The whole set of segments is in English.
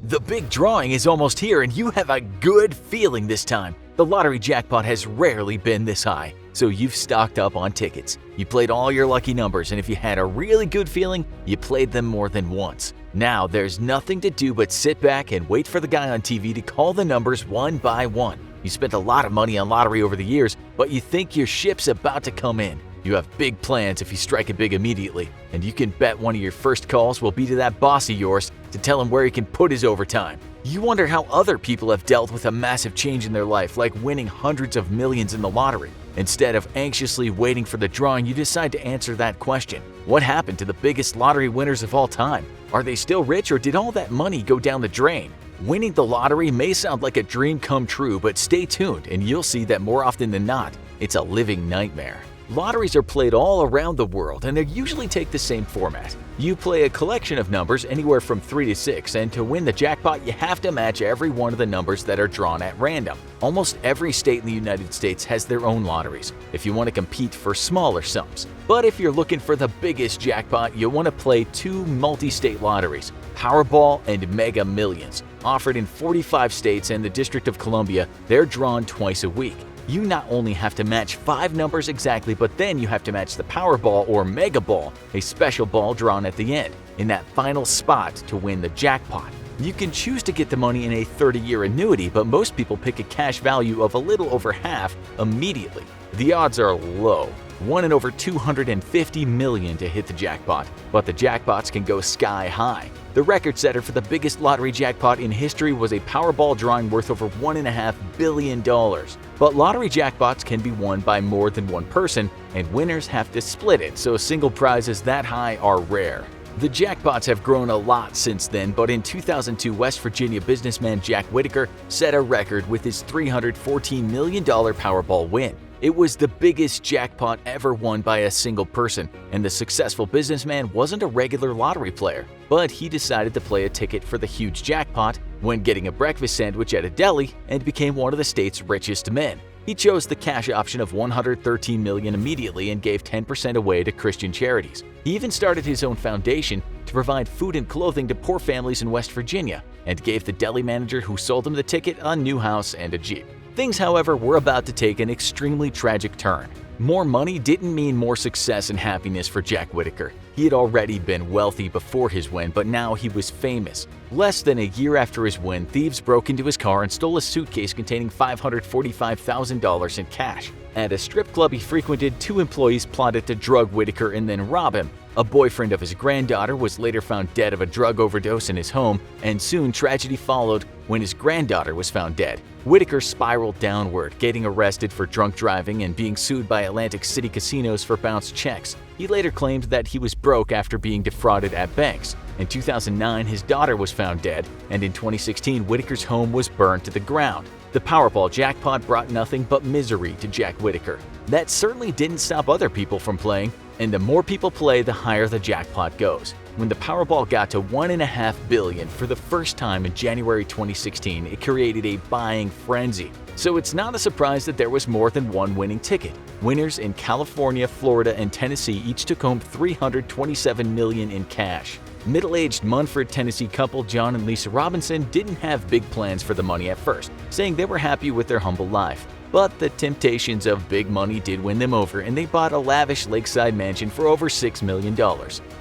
The big drawing is almost here and you have a good feeling this time. The lottery jackpot has rarely been this high, so you've stocked up on tickets. You played all your lucky numbers, and if you had a really good feeling, you played them more than once. Now there's nothing to do but sit back and wait for the guy on TV to call the numbers one by one. You spent a lot of money on lottery over the years, but you think your ship's about to come in. You have big plans if you strike it big immediately, and you can bet one of your first calls will be to that boss of yours to tell him where he can put his overtime. You wonder how other people have dealt with a massive change in their life, like winning hundreds of millions in the lottery. Instead of anxiously waiting for the drawing, you decide to answer that question. What happened to the biggest lottery winners of all time? Are they still rich, or did all that money go down the drain? Winning the lottery may sound like a dream come true, but stay tuned and you'll see that more often than not, it's a living nightmare. Lotteries are played all around the world, and they usually take the same format. You play a collection of numbers anywhere from 3 to 6, and to win the jackpot you have to match every one of the numbers that are drawn at random. Almost every state in the United States has their own lotteries, if you want to compete for smaller sums. But if you're looking for the biggest jackpot, you'll want to play two multi-state lotteries, Powerball and Mega Millions. Offered in 45 states and the District of Columbia, they're drawn twice a week. You not only have to match 5 numbers exactly, but then you have to match the Powerball or Mega Ball, a special ball drawn at the end, in that final spot to win the jackpot. You can choose to get the money in a 30-year annuity, but most people pick a cash value of a little over half immediately. The odds are low, 1 in over 250 million to hit the jackpot, but the jackpots can go sky high. The record setter for the biggest lottery jackpot in history was a Powerball drawing worth over $1.5 billion. But lottery jackpots can be won by more than one person, and winners have to split it, so single prizes that high are rare. The jackpots have grown a lot since then, but in 2002, West Virginia businessman Jack Whittaker set a record with his $314 million Powerball win. It was the biggest jackpot ever won by a single person, and the successful businessman wasn't a regular lottery player, but he decided to play a ticket for the huge jackpot when getting a breakfast sandwich at a deli and became one of the state's richest men. He chose the cash option of $113 million immediately and gave 10% away to Christian charities. He even started his own foundation to provide food and clothing to poor families in West Virginia and gave the deli manager who sold him the ticket a new house and a Jeep. Things, however, were about to take an extremely tragic turn. More money didn't mean more success and happiness for Jack Whittaker. He had already been wealthy before his win, but now he was famous. Less than a year after his win, thieves broke into his car and stole a suitcase containing $545,000 in cash. At a strip club he frequented, 2 employees plotted to drug Whittaker and then rob him. A boyfriend of his granddaughter was later found dead of a drug overdose in his home, and soon tragedy followed when his granddaughter was found dead. Whittaker spiraled downward, getting arrested for drunk driving and being sued by Atlantic City casinos for bounced checks. He later claimed that he was broke after being defrauded at banks. In 2009, his daughter was found dead, and in 2016, Whittaker's home was burned to the ground. The Powerball jackpot brought nothing but misery to Jack Whittaker. That certainly didn't stop other people from playing, and the more people play, the higher the jackpot goes. When the Powerball got to $1.5 billion for the first time in January 2016, it created a buying frenzy. So it's not a surprise that there was more than one winning ticket. Winners in California, Florida, and Tennessee each took home $327 million in cash. Middle-aged Munford, Tennessee couple John and Lisa Robinson didn't have big plans for the money at first, saying they were happy with their humble life. But the temptations of big money did win them over, and they bought a lavish lakeside mansion for over $6 million.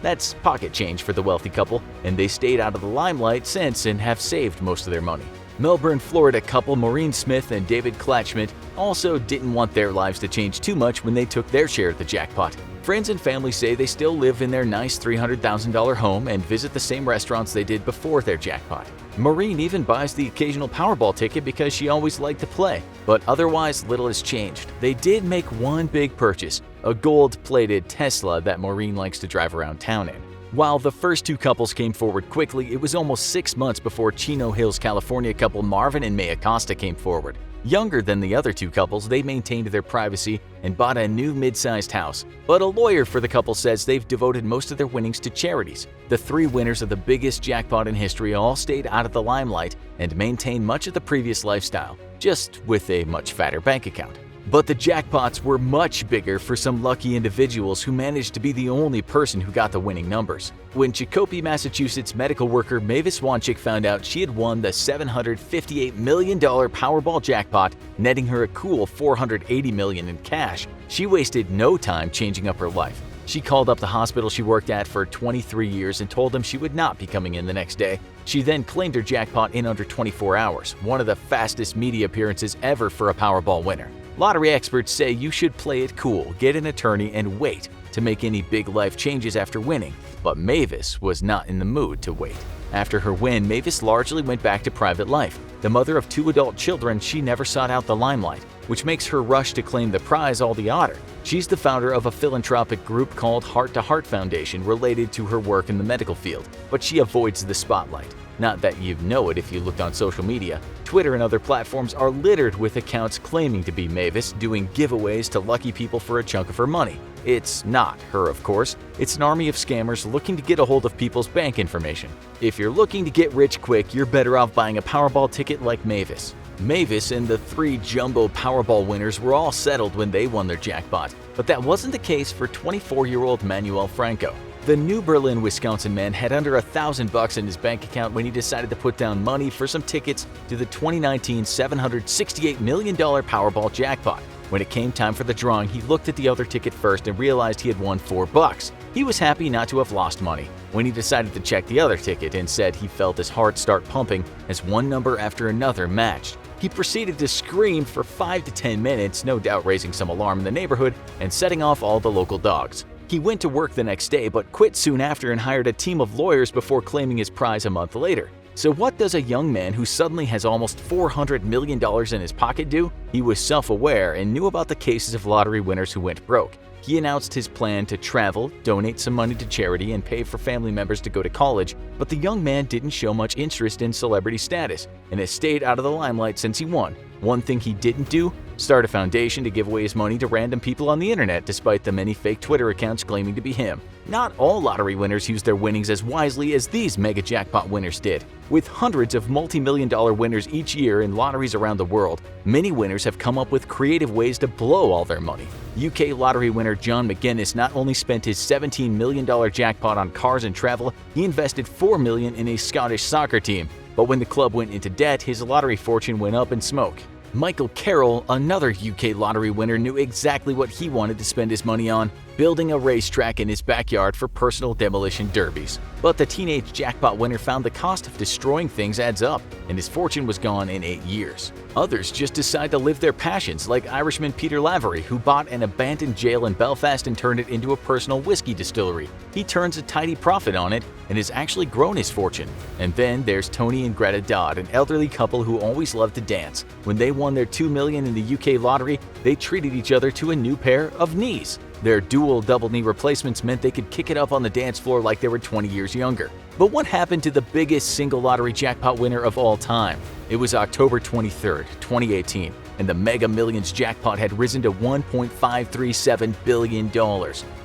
That's pocket change for the wealthy couple, and they stayed out of the limelight since and have saved most of their money. Melbourne, Florida couple Maureen Smith and David Klatchman also didn't want their lives to change too much when they took their share of the jackpot. Friends and family say they still live in their nice $300,000 home and visit the same restaurants they did before their jackpot. Maureen even buys the occasional Powerball ticket because she always liked to play, but otherwise little has changed. They did make one big purchase, a gold-plated Tesla that Maureen likes to drive around town in. While the first 2 couples came forward quickly, it was almost 6 months before Chino Hills, California couple Marvin and May Acosta came forward. Younger than the other 2 couples, they maintained their privacy and bought a new mid-sized house. But a lawyer for the couple says they've devoted most of their winnings to charities. The 3 winners of the biggest jackpot in history all stayed out of the limelight and maintained much of the previous lifestyle, just with a much fatter bank account. But the jackpots were much bigger for some lucky individuals who managed to be the only person who got the winning numbers. When Chicopee, Massachusetts medical worker Mavis Wanchik found out she had won the $758 million Powerball jackpot, netting her a cool $480 million in cash, she wasted no time changing up her life. She called up the hospital she worked at for 23 years and told them she would not be coming in the next day. She then claimed her jackpot in under 24 hours, one of the fastest media appearances ever for a Powerball winner. Lottery experts say you should play it cool, get an attorney, and wait to make any big life changes after winning. But Mavis was not in the mood to wait. After her win, Mavis largely went back to private life. The mother of 2 adult children, she never sought out the limelight, which makes her rush to claim the prize all the odder. She's the founder of a philanthropic group called Heart to Heart Foundation related to her work in the medical field, but she avoids the spotlight. Not that you'd know it if you looked on social media. Twitter and other platforms are littered with accounts claiming to be Mavis, doing giveaways to lucky people for a chunk of her money. It's not her, of course. It's an army of scammers looking to get a hold of people's bank information. If you're looking to get rich quick, you're better off buying a Powerball ticket like Mavis. Mavis and the 3 jumbo Powerball winners were all settled when they won their jackpot, but that wasn't the case for 24-year-old Manuel Franco. The New Berlin, Wisconsin man had under $1,000 in his bank account when he decided to put down money for some tickets to the 2019 $768 million Powerball jackpot. When it came time for the drawing, he looked at the other ticket first and realized he had won $4. He was happy not to have lost money. When he decided to check the other ticket and said he felt his heart start pumping as one number after another matched. He proceeded to scream for 5 to 10 minutes, no doubt raising some alarm in the neighborhood and setting off all the local dogs. He went to work the next day but quit soon after and hired a team of lawyers before claiming his prize a month later. So what does a young man who suddenly has almost $400 million in his pocket do? He was self-aware and knew about the cases of lottery winners who went broke. He announced his plan to travel, donate some money to charity, and pay for family members to go to college, but the young man didn't show much interest in celebrity status and has stayed out of the limelight since he won. One thing he didn't do? Start a foundation to give away his money to random people on the internet despite the many fake Twitter accounts claiming to be him. Not all lottery winners use their winnings as wisely as these mega jackpot winners did. With hundreds of multi-million-dollar winners each year in lotteries around the world, many winners have come up with creative ways to blow all their money. UK lottery winner John McGuinness not only spent his $17 million jackpot on cars and travel, he invested $4 million in a Scottish soccer team. But when the club went into debt, his lottery fortune went up in smoke. Michael Carroll, another UK lottery winner, knew exactly what he wanted to spend his money on: building a racetrack in his backyard for personal demolition derbies. But the teenage jackpot winner found the cost of destroying things adds up, and his fortune was gone in 8 years. Others just decide to live their passions, like Irishman Peter Lavery, who bought an abandoned jail in Belfast and turned it into a personal whiskey distillery. He turns a tidy profit on it and has actually grown his fortune. And then there's Tony and Greta Dodd, an elderly couple who always loved to dance. When they won their $2 million in the UK lottery, they treated each other to a new pair of knees. Their dual double knee replacements meant they could kick it up on the dance floor like they were 20 years younger. But what happened to the biggest single lottery jackpot winner of all time? It was October 23, 2018, and the Mega Millions jackpot had risen to $1.537 billion,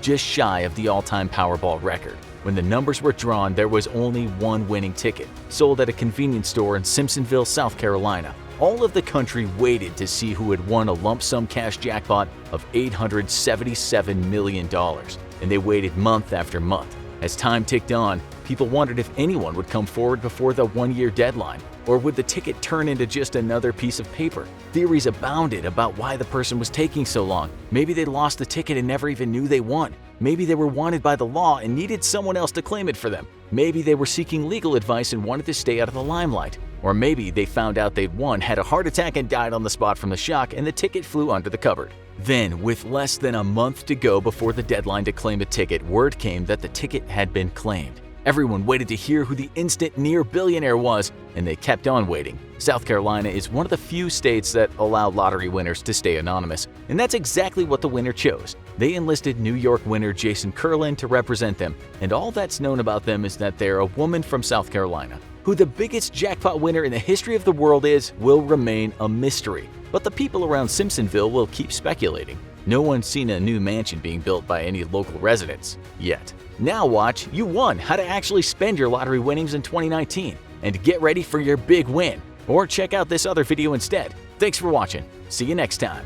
just shy of the all-time Powerball record. When the numbers were drawn, there was only one winning ticket, sold at a convenience store in Simpsonville, South Carolina. All of the country waited to see who had won a lump sum cash jackpot of $877 million, and they waited month after month. As time ticked on, people wondered if anyone would come forward before the one-year deadline, or would the ticket turn into just another piece of paper? Theories abounded about why the person was taking so long. Maybe they lost the ticket and never even knew they won. Maybe they were wanted by the law and needed someone else to claim it for them. Maybe they were seeking legal advice and wanted to stay out of the limelight. Or maybe they found out they'd won, had a heart attack, and died on the spot from the shock, and the ticket flew under the cupboard. Then, with less than a month to go before the deadline to claim a ticket, word came that the ticket had been claimed. Everyone waited to hear who the instant near billionaire was, and they kept on waiting. South Carolina is one of the few states that allow lottery winners to stay anonymous, and that's exactly what the winner chose. They enlisted New York winner Jason Curlin to represent them, and all that's known about them is that they're a woman from South Carolina. Who the biggest jackpot winner in the history of the world is will remain a mystery, but the people around Simpsonville will keep speculating. No one's seen a new mansion being built by any local residents yet. Now watch You Won how to actually spend your lottery winnings in 2019 and get ready for your big win. Or check out this other video instead. Thanks for watching. See you next time.